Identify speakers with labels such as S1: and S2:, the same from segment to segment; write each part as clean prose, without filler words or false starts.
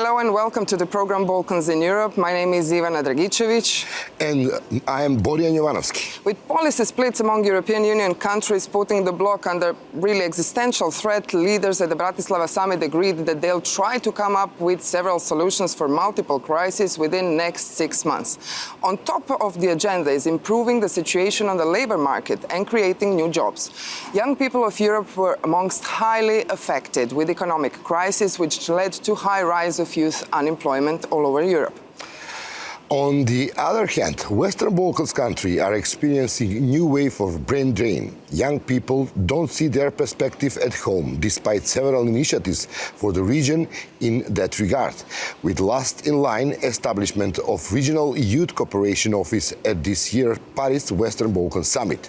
S1: Hello and welcome to the program Balkans in Europe. My name is Ivana Dragicevic.
S2: And I am Borjan Jovanovski.
S1: With policy splits among European Union countries putting the bloc under really existential threat, leaders at the Bratislava summit agreed that they'll try to come up with several solutions for multiple crises within next 6 months. On top of the agenda is improving the situation on the labor market and creating new jobs. Young people of Europe were amongst highly affected with economic crisis, which led to high rise of youth unemployment all over Europe.
S2: On the other hand, Western Balkans countries are experiencing a new wave of brain drain. Young people don't see their perspective at home, despite several initiatives for the region in that regard, with last in line establishment of Regional Youth Cooperation Office at this year's Paris Western Balkans Summit.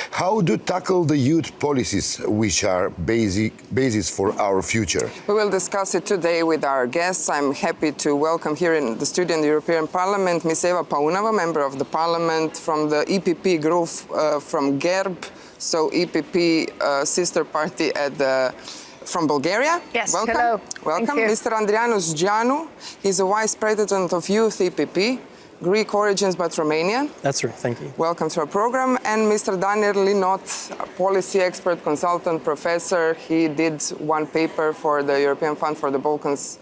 S2: How to tackle the youth policies, which are basis for our future?
S1: We will discuss it today with our guests. I'm happy to welcome here in the studio in the European Parliament Ms. Eva Paunova, member of the Parliament from the EPP group from GERB, so EPP sister party from Bulgaria.
S3: Yes,
S1: welcome.
S3: hello.
S1: Welcome. Mr. Andrianos Giannou, he's a vice president of YouthEPP. Greek origins but Romanian.
S4: That's right, thank you.
S1: Welcome to our program. And Mr. Daniel Linotte, a policy expert, consultant, professor. He did one paper for the European Fund for the Balkans,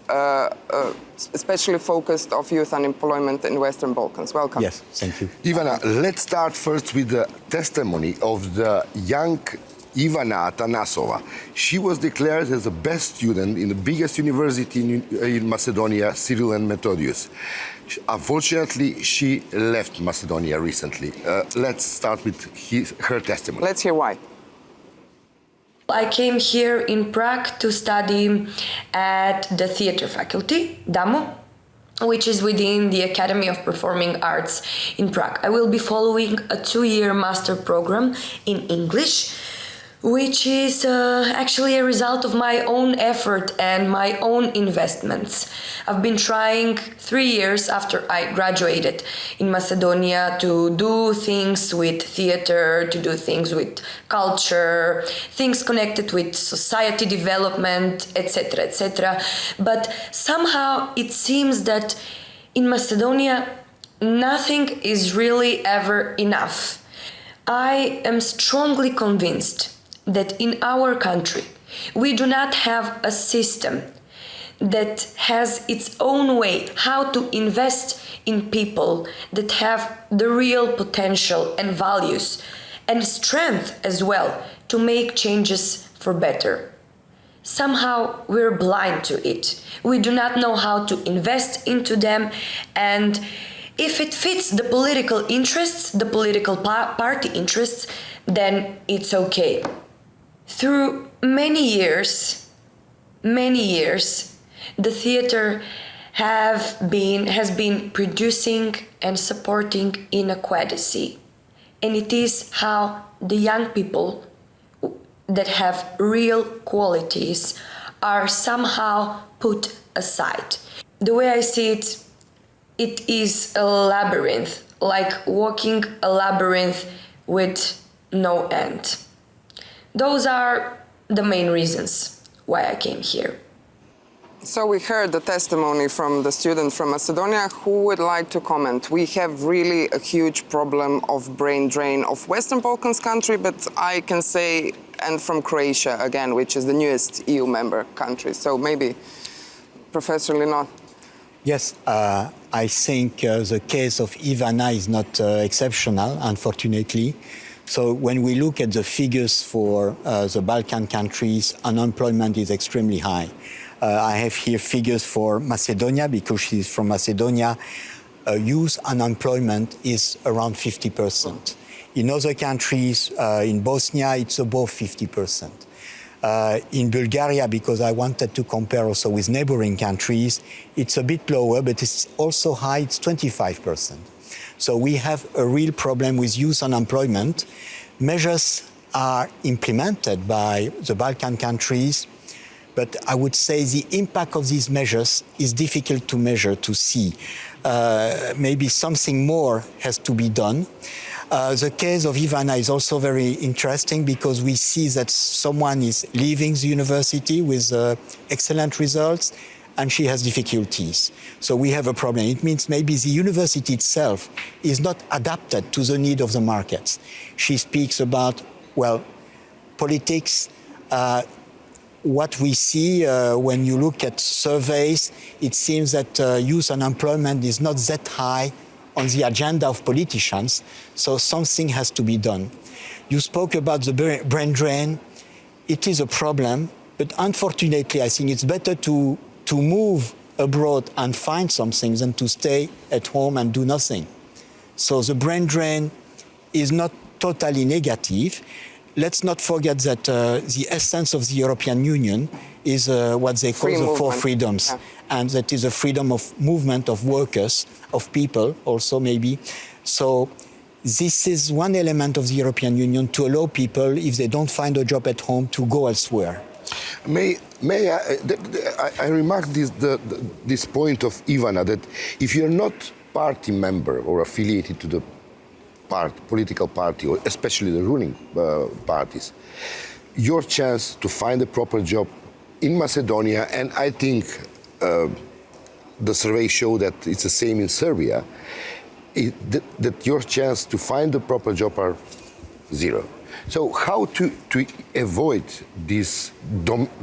S1: especially focused on youth unemployment in Western Balkans. Welcome.
S4: Yes, thank you.
S2: Ivana, let's start first with the testimony of the young Ivana Atanasova. She was declared as the best student in the biggest university in Macedonia, Cyril and Methodius. Unfortunately, she left Macedonia recently. Let's start with her testimony.
S1: Let's hear why.
S3: I came here in Prague to study at the theater faculty, DAMO, which is within the Academy of Performing Arts in Prague. I will be following a 2-year master program in English, which is actually a result of my own effort and my own investments. I've been trying 3 years after I graduated in Macedonia to do things with theater, to do things with culture, things connected with society development, etc., etc. But somehow it seems that in Macedonia, nothing is really ever enough. I am strongly convinced that in our country, we do not have a system that has its own way how to invest in people that have the real potential and values and strength as well to make changes for better. Somehow we're blind to it. We do not know how to invest into them, and if it fits the political interests, the political party interests, then it's okay. Through many years, the theater has been producing and supporting inequality. And it is how the young people that have real qualities are somehow put aside. The way I see it, it is a labyrinth, like walking a labyrinth with no end. Those are the main reasons why I came here.
S1: So we heard the testimony from the student from Macedonia. Who would like to comment? We have really a huge problem of brain drain of Western Balkans country, but I can say, and from Croatia again, which is the newest EU member country. So maybe Professor Linotte.
S4: Yes, I think the case of Ivana is not exceptional, unfortunately. So when we look at the figures for the Balkan countries, unemployment is extremely high. I have here figures for Macedonia, because she's from Macedonia. Youth unemployment is around 50%. In other countries, in Bosnia, it's above 50%. In Bulgaria, because I wanted to compare also with neighboring countries, it's a bit lower, but it's also high, it's 25%. So we have a real problem with youth unemployment. Measures are implemented by the Balkan countries, but I would say the impact of these measures is difficult to measure, to see. Maybe something more has to be done. The case of Ivana is also very interesting because we see that someone is leaving the university with excellent results, and she has difficulties. So we have a problem. It means maybe the university itself is not adapted to the need of the markets. She speaks about, well, politics. What we see when you look at surveys, it seems that youth unemployment is not that high on the agenda of politicians, so something has to be done. You spoke about the brain drain. It is a problem, but unfortunately, I think it's better to move abroad and find something than to stay at home and do nothing. So the brain drain is not totally negative. Let's not forget that the essence of the European Union is what they call the four freedoms. Yeah. And that is a freedom of movement of workers, of people also maybe. So this is one element of the European Union to allow people, if they don't find a job at home, to go elsewhere.
S2: May I remark this point of Ivana, that if you're not party member or affiliated to the political party, or especially the ruling parties, your chance to find a proper job in Macedonia, and I think the survey show that it's the same in Serbia, that your chance to find a proper job are zero. So how to avoid this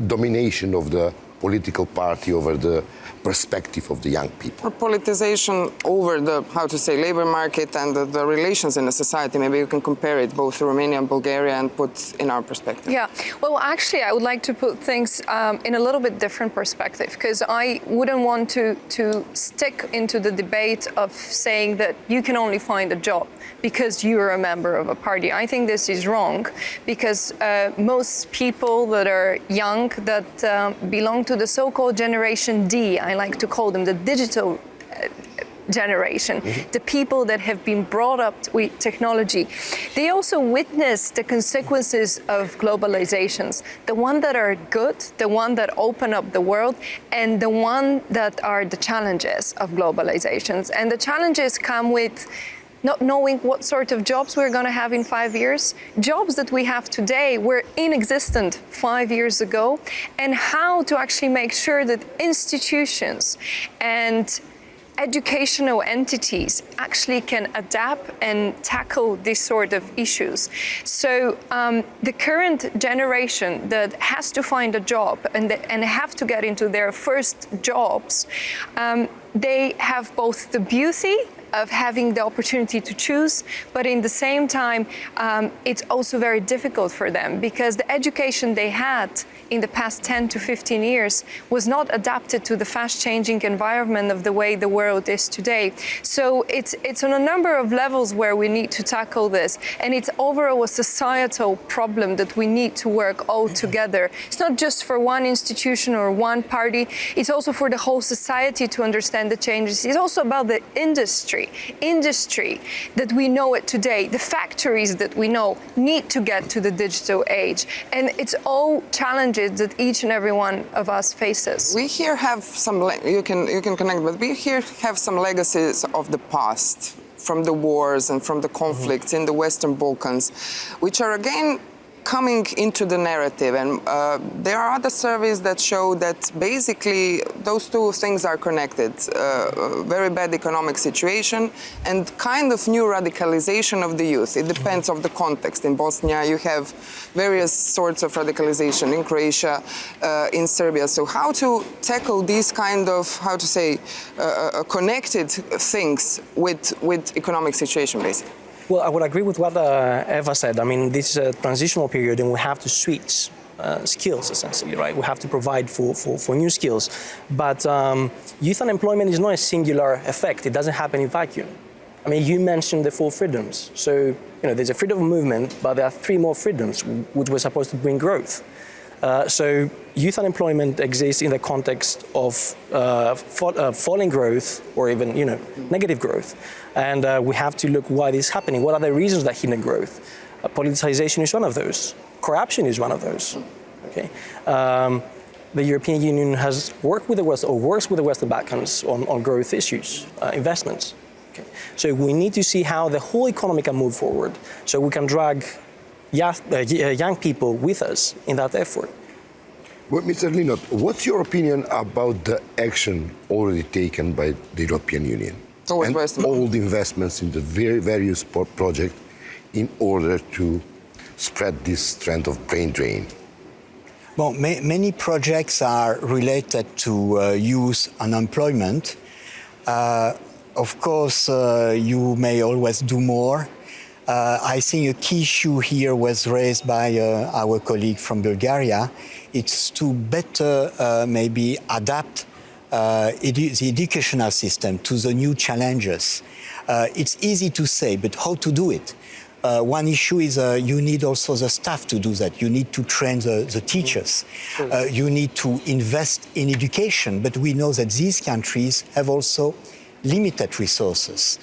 S2: domination of the political party over the perspective of the young people?
S1: Or politicization over the, labor market and the relations in the society. Maybe you can compare it both to Romania and Bulgaria and put in our perspective.
S5: Yeah, well, actually, I would like to put things in a little bit different perspective, because I wouldn't want to stick into the debate of saying that you can only find a job because you're a member of a party. I think this is wrong, because most people that are young, that belong to the so-called Generation D, I like to call them the digital generation, the people that have been brought up with technology, they also witness the consequences of globalizations, the one that are good, the one that open up the world, and the one that are the challenges of globalizations. And the challenges come with not knowing what sort of jobs we're going to have in 5 years. Jobs that we have today were inexistent 5 years ago, and how to actually make sure that institutions and educational entities actually can adapt and tackle these sort of issues. So the current generation that has to find a job and have to get into their first jobs, they have both the beauty of having the opportunity to choose, but in the same time, it's also very difficult for them, because the education they had in the past 10 to 15 years was not adapted to the fast-changing environment of the way the world is today. So it's on a number of levels where we need to tackle this, and it's overall a societal problem that we need to work all together. It's not just for one institution or one party, it's also for the whole society to understand the changes. It's also about the industry that we know it today, the factories that we know need to get to the digital age. And it's all challenges that each and every one of us faces.
S1: We here have some, you can connect, but we here have some legacies of the past, from the wars and from the conflicts in the Western Balkans, which are again coming into the narrative. And there are other surveys that show that basically those two things are connected. Very bad economic situation and kind of new radicalization of the youth. It depends on the context. In Bosnia, you have various sorts of radicalization, in Croatia, in Serbia. So how to tackle these kind of, connected things with economic situation, basically?
S6: Well, I would agree with what Eva said. I mean, this is a transitional period, and we have to switch skills, essentially, right? We have to provide for new skills. But youth unemployment is not a singular effect. It doesn't happen in vacuum. I mean, you mentioned the 4 freedoms. So, there's a freedom of movement, but there are 3 more freedoms which were supposed to bring growth. So youth unemployment exists in the context of falling growth or even, negative growth. And we have to look why this is happening. What are the reasons that hinder growth? Politicization is one of those. Corruption is one of those. Okay. The European Union has worked with the West, or works with the Western Balkans on growth issues, investments. Okay. So we need to see how the whole economy can move forward, so we can drag young people with us in that effort.
S2: Well, Mr. Linotte, what's your opinion about the action already taken by the European Union and all the investments in the various projects in order to spread this trend of brain drain?
S4: Well, many projects are related to youth unemployment. Of course, you may always do more. I think a key issue here was raised by our colleague from Bulgaria. It's to better maybe adapt the educational system to the new challenges. It's easy to say, but how to do it? One issue is you need also the staff to do that. You need to train the teachers. You need to invest in education, but we know that these countries have also limited resources.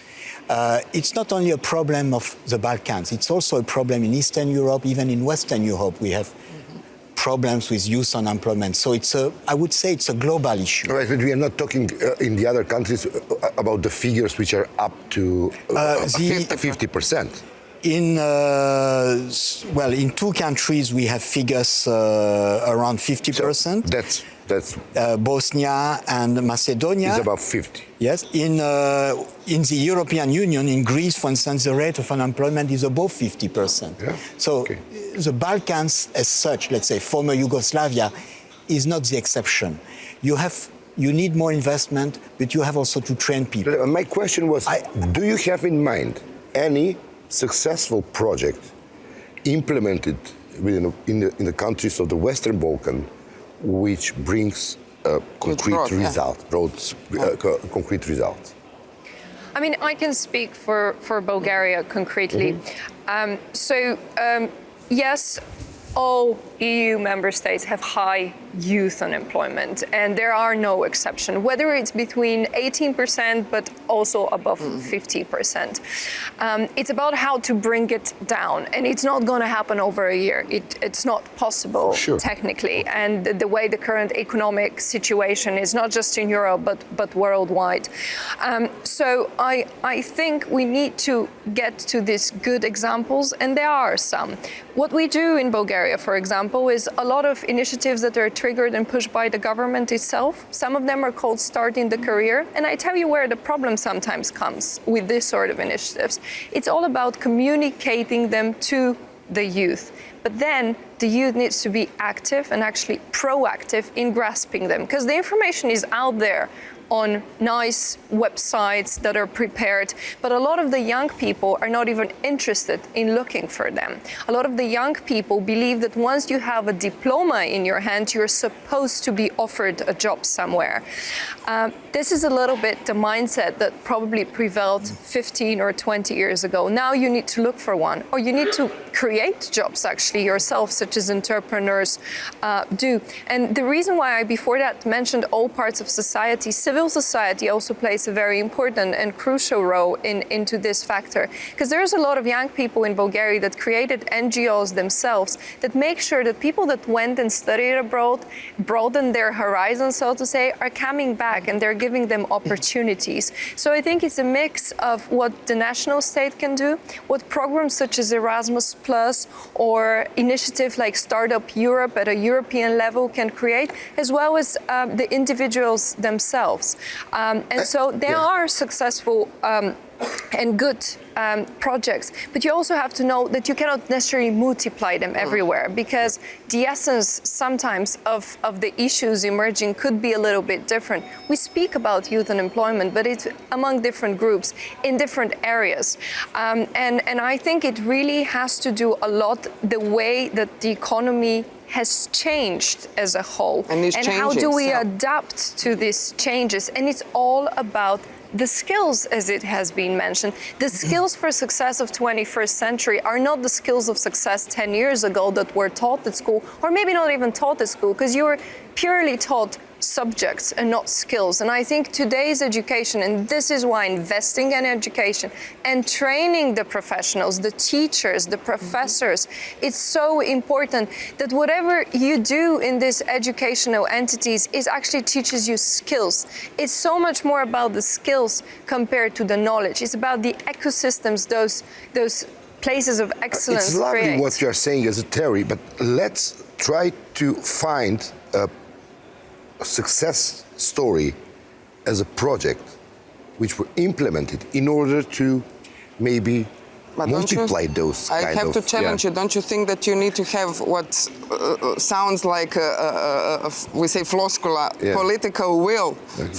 S4: It's not only a problem of the Balkans, it's also a problem in Eastern Europe, even in Western Europe we have problems with youth unemployment. So I would say it's a global issue.
S2: Right, but we are not talking in the other countries about the figures which are up to 50%. In two countries we have figures around 50%. So that's
S4: Bosnia and Macedonia.
S2: It's about 50.
S4: Yes. In the European Union, in Greece, for instance, the rate of unemployment is above 50%.
S2: Yeah.
S4: So the Balkans as such, let's say former Yugoslavia, is not the exception. You need more investment, but you have also to train people.
S2: My question was, do you have in mind any successful project implemented in the countries of the Western Balkans which brings concrete results?
S5: I mean, I can speak for Bulgaria concretely. Yes, all EU member states have high youth unemployment, and there are no exceptions, whether it's between 18% but also above 50%. It's about how to bring it down, and it's not going to happen over a year. It's not possible technically, and the way the current economic situation is, not just in Europe but worldwide. So I think we need to get to these good examples, and there are some. What we do in Bulgaria, for example, is a lot of initiatives that are triggered and pushed by the government itself. Some of them are called Starting the Career. And I tell you where the problem sometimes comes with this sort of initiatives. It's all about communicating them to the youth. But then the youth needs to be active and actually proactive in grasping them, because the information is out there on nice websites that are prepared, but a lot of the young people are not even interested in looking for them. A lot of the young people believe that once you have a diploma in your hand, you're supposed to be offered a job somewhere. This is a little bit the mindset that probably prevailed 15 or 20 years ago. Now you need to look for one, or you need to create jobs actually yourself, such as entrepreneurs do. And the reason why I before that mentioned all parts of society, civil society also plays a very important and crucial role into this factor, because there's a lot of young people in Bulgaria that created NGOs themselves that make sure that people that went and studied abroad, broadened their horizons, so to say, are coming back, and they're giving them opportunities. So I think it's a mix of what the national state can do, what programs such as Erasmus Plus or initiatives like Startup Europe at a European level can create, as well as the individuals themselves. And so there are successful and good projects, but you also have to know that you cannot necessarily multiply them everywhere, because the essence sometimes of the issues emerging could be a little bit different. We speak about youth unemployment, but it's among different groups in different areas. And I think it really has to do a lot the way that the economy has changed as a whole, and how do we adapt to these changes. And it's all about the skills, as it has been mentioned. The skills for success of 21st century are not the skills of success 10 years ago that were taught at school, or maybe not even taught at school, because you were purely taught subjects and not skills. And I think today's education, and this is why investing in education and training the professionals, the teachers, the professors, it's so important that whatever you do in these educational entities is actually teaches you skills. It's so much more about the skills compared to the knowledge. It's about the ecosystems those places of excellence
S2: It's lovely
S5: create.
S2: what you're saying as a theory, but let's try to find a success story as a project which were implemented in order to maybe
S1: But
S2: multiply those
S1: I
S2: kind
S1: have
S2: of...
S1: to challenge you. Don't you think that you need to have what sounds like we say floscula political will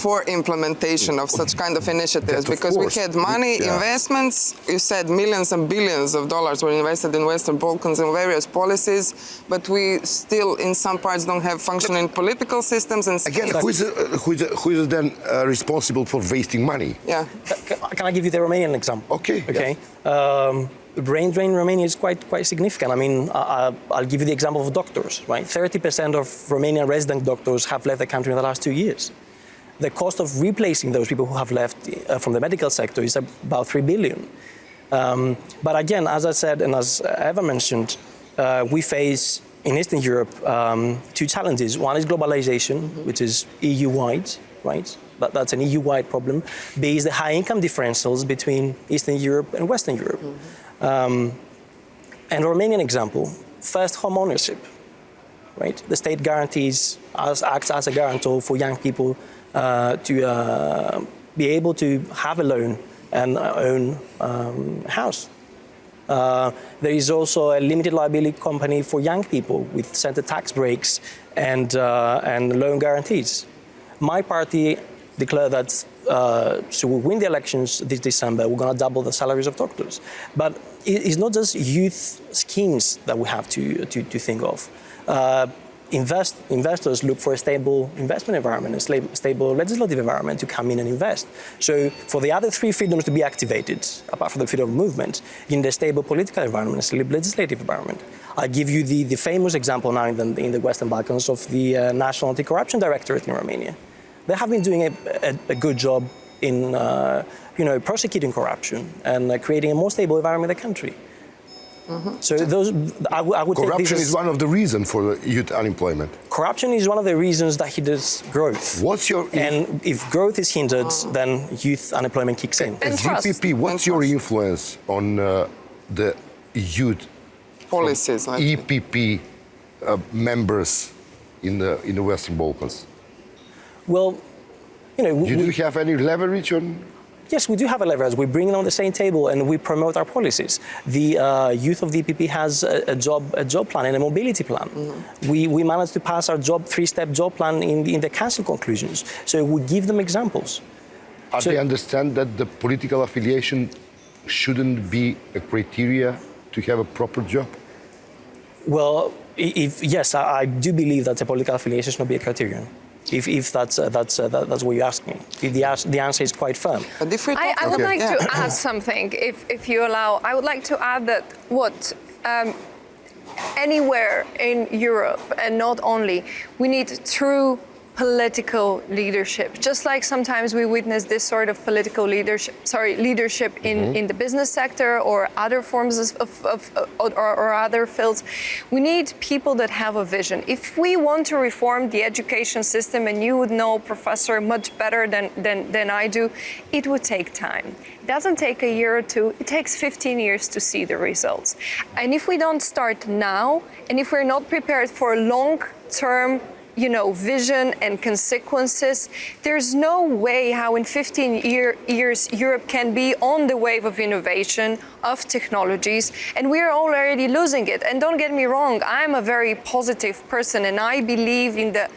S1: for implementation of such kind of initiatives?
S2: That, of
S1: because
S2: course.
S1: we had money, investments. You said millions and billions of dollars were invested in Western Balkans in various policies, but we still, in some parts, don't have functioning political systems. And
S2: Again, who is then responsible for wasting money?
S1: yeah.
S6: Can I give you the Romanian example?
S2: Okay.
S6: Okay. Braindrain in Romania is quite significant. I mean, I'll give you the example of doctors, right? 30% of Romanian resident doctors have left the country in the last 2 years. The cost of replacing those people who have left from the medical sector is about 3 billion. But again, as I said, and as Eva mentioned, we face in Eastern Europe 2 challenges. One is globalization, which is EU-wide, right? That's an EU-wide problem. B is the high income differentials between Eastern Europe and Western Europe. And a Romanian example, first home ownership, right? The state acts as a guarantor for young people to be able to have a loan and own a house. There is also a limited liability company for young people with center tax breaks and loan guarantees. My party declared that so we win the elections this December, we're going to double the salaries of doctors. But it's not just youth schemes that we have to think of. Investors look for a stable investment environment, a stable legislative environment to come in and invest. So for the other 3 freedoms to be activated, apart from the freedom of movement, you need a stable political environment, a stable legislative environment. I give you the famous example now in the Western Balkans of the National Anti-Corruption Directorate in Romania. They have been doing a good job in prosecuting corruption and creating a more stable environment in the country. So I would
S2: Corruption is one of the reasons for the youth unemployment.
S6: Corruption is one of the reasons that hinders growth. And if growth is hindered, then youth unemployment kicks in.
S2: As UTEPP, what's your influence on the youth
S1: policies,
S2: EPP members in the Western Balkans?
S6: Well,
S2: do you have any leverage on?
S6: Yes, we do have a leverage. We bring it on the same table and we promote our policies. The youth of the EPP has a job plan and a mobility plan. We managed to pass our 3-step job plan in the council conclusions. So we give them examples.
S2: They understand that the political affiliation shouldn't be a criteria to have a proper job?
S6: Well, yes, I do believe that a political affiliation should not be a criterion. If that's what you ask me. The answer is quite firm.
S1: But if
S5: I would like to add something, if you allow. I would like to add that anywhere in Europe, and not only, we need true political leadership. Just like sometimes we witness this sort of political leadership in the business sector or other forms or other fields. We need people that have a vision. If we want to reform the education system, and you would know, Professor, much better than I do, it would take time. It doesn't take a year or 2, it takes 15 years to see the results. And if we don't start now, and if we're not prepared for long-term vision and consequences, there's no way how in 15 years Europe can be on the wave of innovation, of technologies, and we're already losing it. And don't get me wrong, I'm a very positive person and I believe in the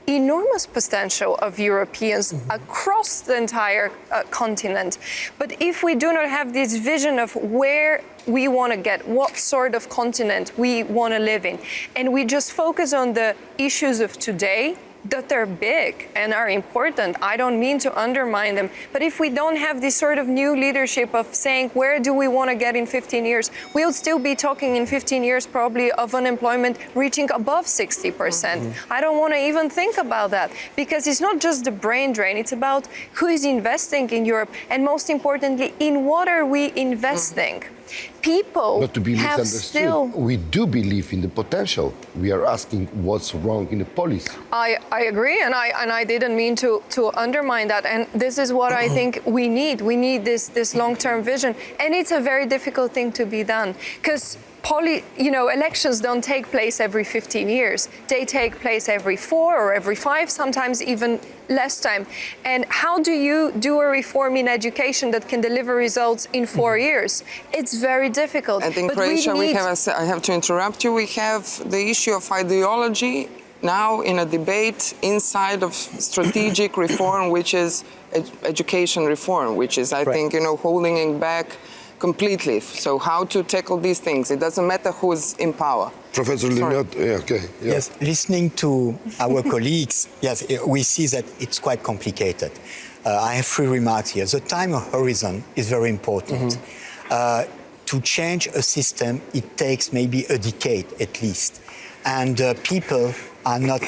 S5: enormous potential of Europeans across the entire continent. But if we do not have this vision of where we want to get, what sort of continent we want to live in, and we just focus on the issues of today, that they're big and are important. I don't mean to undermine them, but if we don't have this sort of new leadership of saying, where do we want to get in 15 years? We'll still be talking in 15 years probably of unemployment reaching above 60%. I don't want to even think about that, because it's not just the brain drain, it's about who is investing in Europe, and most importantly, in what are we investing? People
S2: Not to be misunderstood, we do believe in the potential. We are asking what's wrong in the policy.
S5: I agree, and I didn't mean to undermine that. And this is what I think we need. We need this long-term vision, and it's a very difficult thing to be done, because elections don't take place every 15 years. They take place every 4 or every 5, sometimes even less time. And how do you do a reform in education that can deliver results in 4 years? It's very difficult.
S1: And in Croatia, I have to interrupt you, we have the issue of ideology now in a debate inside of strategic reform, which is education reform, which is, I think, holding it back completely. So how to tackle these things? It doesn't matter who's in power.
S2: Professor Linotte,
S4: Yes, listening to our colleagues, yes, we see that it's quite complicated. I have 3 remarks here. The time horizon is very important. To change a system, it takes maybe a decade at least. And people are not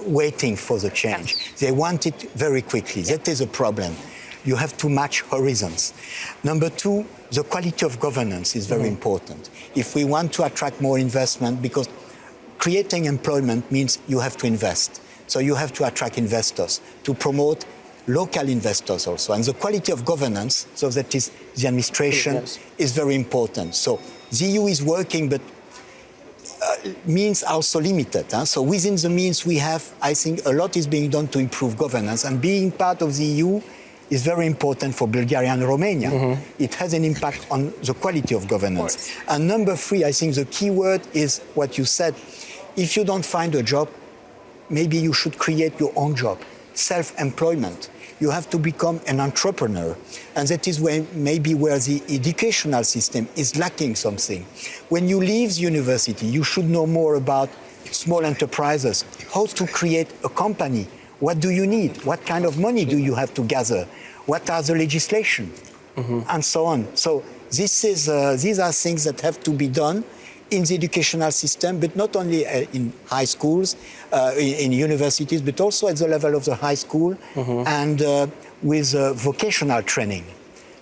S4: waiting for the change. They want it very quickly. That is a problem. You have to match horizons. Number 2, the quality of governance is very important. If we want to attract more investment, because creating employment means you have to invest. So you have to attract investors, to promote local investors also. And the quality of governance, so that is the administration, is very important. So the EU is working, but means are also limited. So within the means we have, I think a lot is being done to improve governance. And being part of the EU is very important for Bulgaria and Romania. It has an impact on the quality of governance. And number 3, I think the key word is what you said. If you don't find a job, maybe you should create your own job, self-employment. You have to become an entrepreneur. And that is maybe where the educational system is lacking something. When you leave university, you should know more about small enterprises, how to create a company. What do you need? What kind of money do you have to gather? What are the legislation? And so on. So these are things that have to be done in the educational system, but not only in high schools, in universities, but also at the level of the high school and with vocational training.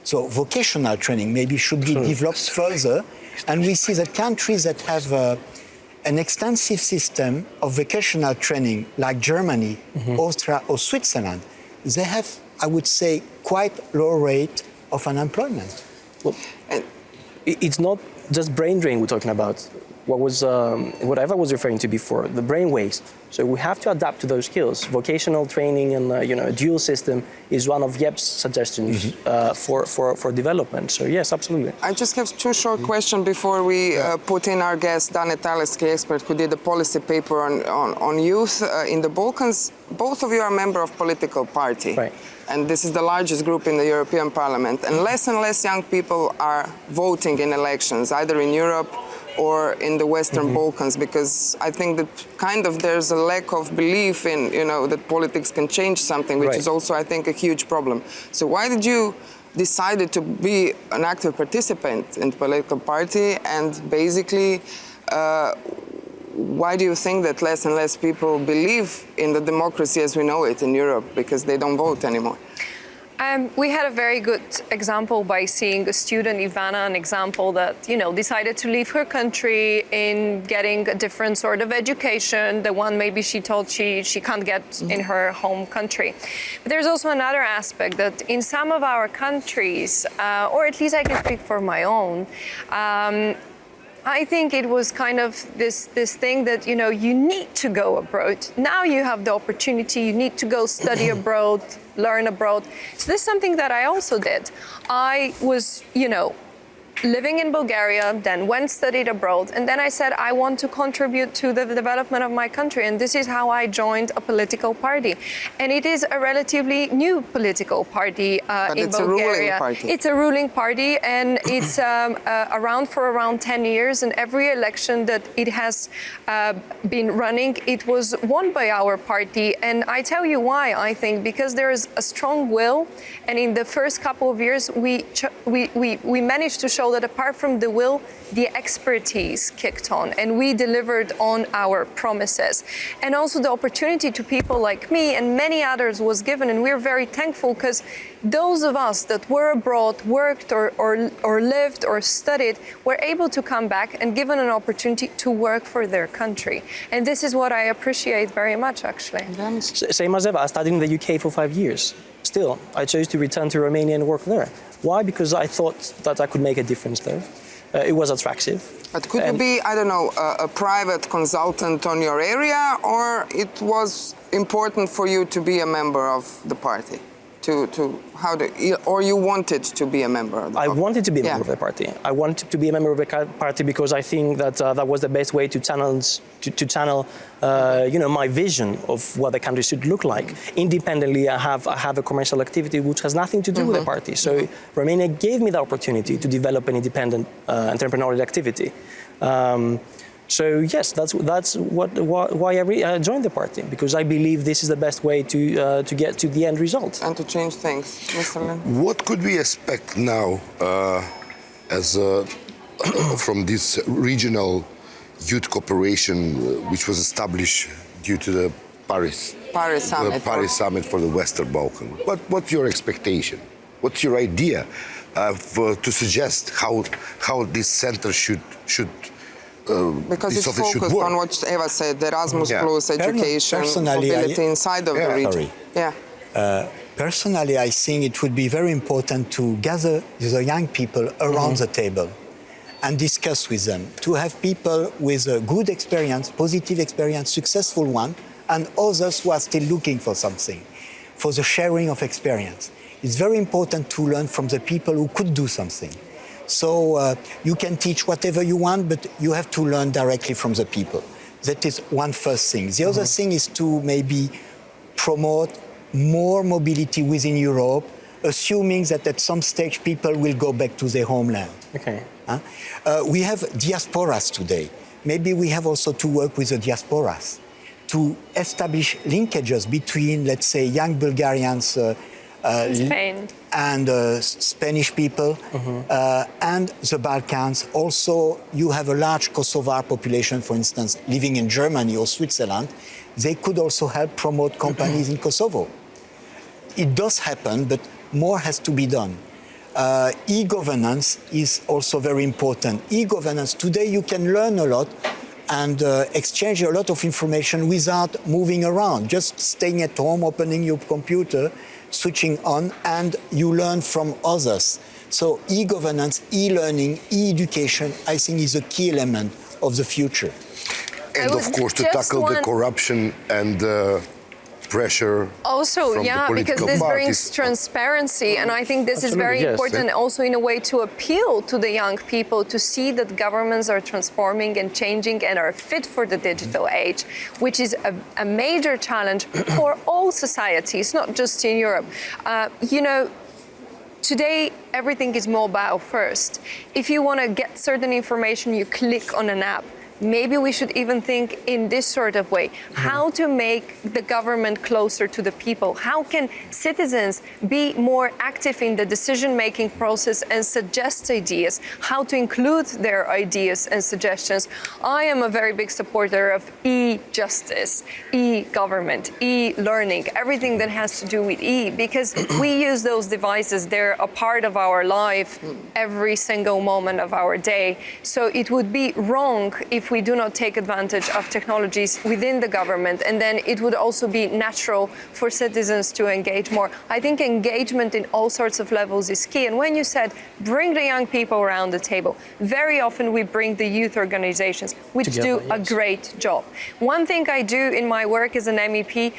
S4: So vocational training maybe should be developed further. And we see that countries that have an extensive system of vocational training, like Germany, Austria, or Switzerland, they have, I would say, quite low rate of unemployment.
S6: Well, it's not just brain drain we're talking about. What Eva was referring to before, the brain waste. So we have to adapt to those skills. Vocational training and a dual system is one of YEP's suggestions for development. So yes, absolutely.
S1: I just have 2 short questions before we put in our guest, Daniel Linotte, expert who did a policy paper on youth in the Balkans. Both of you are a member of political party.
S6: Right.
S1: And this is the largest group in the European Parliament. And less young people are voting in elections, either in Europe or in the Western Balkans, because I think that there's a lack of belief in, that politics can change something, which is also, I think, a huge problem. So why did you decide to be an active participant in the political party? And basically, why do you think that less and less people believe in the democracy as we know it in Europe, because they don't vote anymore?
S5: We had a very good example by seeing a student, Ivana, an example that, decided to leave her country in getting a different sort of education, the one maybe she told she can't get in her home country. But there's also another aspect that in some of our countries, or at least I can speak for my own, I think it was kind of this thing that, you need to go abroad. Now you have the opportunity, you need to go study abroad, learn abroad. So this is something that I also did. I was, living in Bulgaria, then studied abroad, and then I said I want to contribute to the development of my country, and this is how I joined a political party. And it is a relatively new political party in Bulgaria.
S1: A ruling party.
S5: It's a ruling party, and it's around for around 10 years, and every election that it has been running, it was won by our party. And I tell you why, I think, because there is a strong will, and in the first couple of years, we managed to show that apart from the will, the expertise kicked on, and we delivered on our promises. And also the opportunity to people like me and many others was given, and we're very thankful because those of us that were abroad, worked or lived or studied, were able to come back and given an opportunity to work for their country. And this is what I appreciate very much, actually.
S6: Same as Eva, I studied in the UK for 5 years. Still, I chose to return to Romania and work there. Why? Because I thought that I could make a difference there. it was attractive.
S1: But could you be, I don't know, a private consultant on your area, or it was important for you to be a member of the party? Or you wanted to be a member of the party?
S6: I wanted to be a member of the party. I wanted to be a member of the party because I think that that was the best way to channel my vision of what the country should look like. Independently, I have a commercial activity which has nothing to do with the party. So Romania gave me the opportunity to develop an independent entrepreneurial activity. So yes, that's why I joined the party, because I believe this is the best way to get to the end result
S1: and to change things, Mr. Lin.
S2: What could we expect now from this regional youth cooperation which was established due to the Paris Summit for the Western Balkans? What's your expectation? What's your idea to suggest how this center should
S1: because it's focused on what Eva said, Erasmus Plus, education, mobility inside of the region.
S4: Personally, I think it would be very important to gather the young people around the table and discuss with them, to have people with a good experience, positive experience, successful one, and others who are still looking for something, for the sharing of experience. It's very important to learn from the people who could do something. So you can teach whatever you want, but you have to learn directly from the people. That is one first thing. The other thing is to maybe promote more mobility within Europe, assuming that at some stage people will go back to their homeland.
S6: Okay.
S4: We have diasporas today. Maybe we have also to work with the diasporas to establish linkages between, let's say, young Bulgarians
S5: Spain.
S4: And Spanish people and the Balkans. Also, you have a large Kosovar population, for instance, living in Germany or Switzerland. They could also help promote companies in Kosovo. It does happen, but more has to be done. E-governance is also very important. E-governance, today you can learn a lot and exchange a lot of information without moving around, just staying at home, opening your computer, switching on, and you learn from others. So e-governance, e-learning, e-education, I think is a key element of the future.
S2: And of course, to tackle the corruption and pressure.
S5: Also, yeah, because this brings transparency, and I think this is very important also in a way to appeal to the young people to see that governments are transforming and changing and are fit for the digital age, which is a major challenge for all societies, not just in Europe. Today, everything is mobile first. If you want to get certain information, you click on an app. Maybe we should even think in this sort of way, how to make the government closer to the people. How can citizens be more active in the decision-making process and suggest ideas? How to include their ideas and suggestions? I am a very big supporter of e-justice, e-government, e-learning, everything that has to do with e, because we use those devices. They're a part of our life every single moment of our day. So it would be wrong if we do not take advantage of technologies within the government, and then it would also be natural for citizens to engage more. I think engagement in all sorts of levels is key. And when you said bring the young people around the table, very often we bring the youth organizations, which do a great job. One thing I do in my work as an MEP,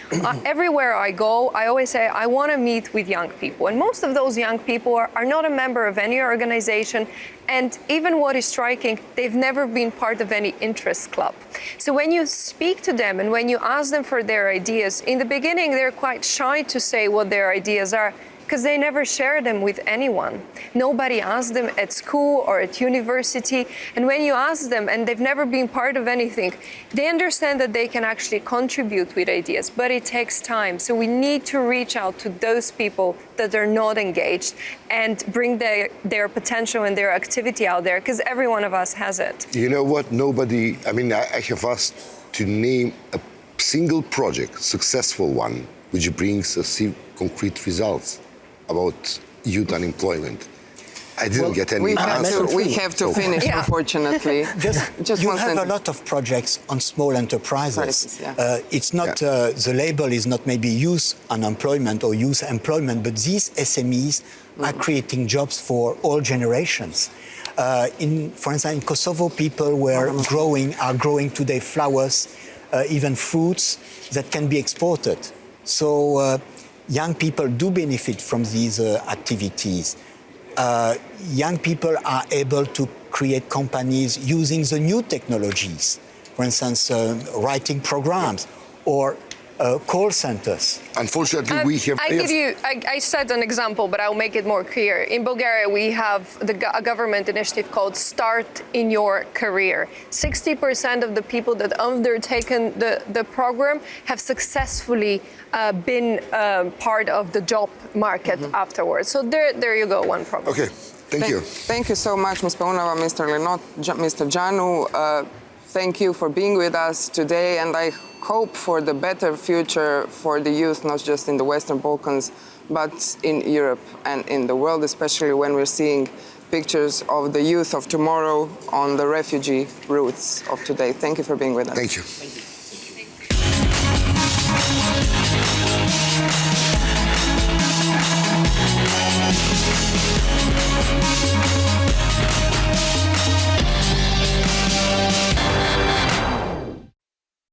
S5: everywhere I go, I always say I want to meet with young people. And most of those young people are not a member of any organization. And even what is striking, they've never been part of any interest club. So when you speak to them and when you ask them for their ideas, in the beginning, they're quite shy to say what their ideas are, because they never share them with anyone. Nobody asks them at school or at university. And when you ask them, and they've never been part of anything, they understand that they can actually contribute with ideas, but it takes time. So we need to reach out to those people that are not engaged and bring their potential and their activity out there, because every one of us has it.
S2: You know what? I have asked to name a single project, successful one, which brings concrete results about youth unemployment. I didn't get any answer.
S1: We have to finish, unfortunately.
S4: You have a lot of projects on small enterprises. It's not, the label is not maybe youth unemployment or youth employment, but these SMEs are creating jobs for all generations. For instance, in Kosovo, people are growing today flowers, even fruits that can be exported. So young people do benefit from these activities. Young people are able to create companies using the new technologies. For instance, writing programs or call centers.
S2: Unfortunately, we have...
S5: I said an example, but I'll make it more clear. In Bulgaria, we have a government initiative called Start in Your Career. 60% of the people that undertaken the program have successfully been part of the job market afterwards. So there you go, one program.
S2: Okay, thank you.
S1: Thank you so much, Ms. Paunova, Mr. Linotte, Mr. Giannou. Thank you for being with us today, and I hope for the better future for the youth, not just in the Western Balkans, but in Europe and in the world, especially when we're seeing pictures of the youth of tomorrow on the refugee routes of today. Thank you for being with us.
S2: Thank you.